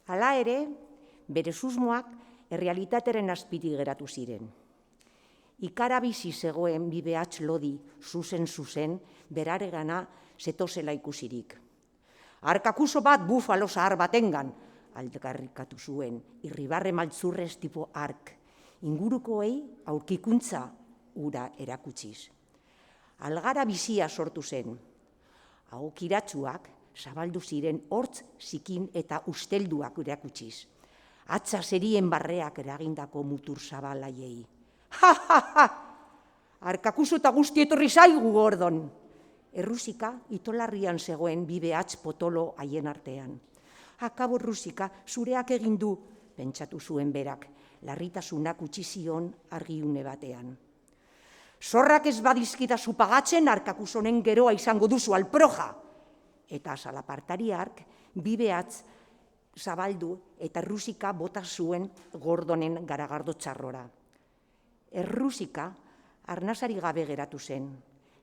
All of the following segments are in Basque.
Hala ere, bere susmoak errealitateren azpitik geratu ziren. Ikara bizi zegoen bi behatz lodi, zuzen, beraregana zetozela ikusirik. Arkakuso bat bufalo zahar batengan, aldarrikatu zuen, irribarre maltzurrez tipo ark, ingurukoei aurkikuntza ura erakutsiz. Algara bizia sortu zen. Ahokiratsuak zabaldu ziren hortz zikin eta ustelduak erakutsiz. Atza zerien barreak eragindako mutur zabalaiei. Ha! Arkakuso eta guzti etorri zaigu Gordon. Errusika itolarrian zegoen bi behatz potolo haien artean. Akabo Rusika zureak egin du, pentsatu zuen berak, larritasunak utzi zion argiune batean. Zorrak ez badizkita supagatzen Arkakusonen geroa izango duzu alproja. Eta salapartari hark bi behatz zabaldu eta Rusika bota zuen Gordonen garagardo txarrora. Errusika arnasari gabe geratu zen,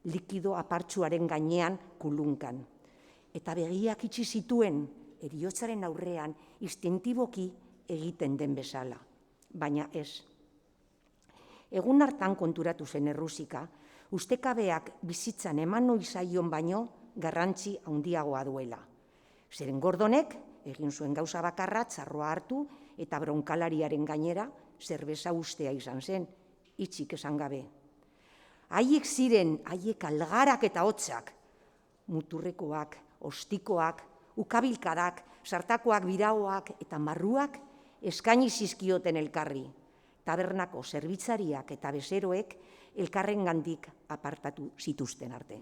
likido apartsuaren gainean kulunkan. Eta begiak itxi zituen, heriotzaren aurrean instintiboki egiten den bezala. Baina ez. Egun hartan konturatu zen Errusika, ustekabeak bizitzan eman ohi zaion baino garrantzi handiagoa duela. Zeren Gordonek egin zuen gauza bakarra txarroa hartu eta bronkalariaren gainera zerbeza ustea izan zen, hitzik esan gabe. Haiek ziren, haiek algarak eta hotzak, muturrekoak, ostikoak, ukabilkadak, sartakoak, biraoak eta marruak eskaini zizkioten elkarri. Tabernako zerbitzariak eta bezeroek elkarrengandik apartatu zituzten arte.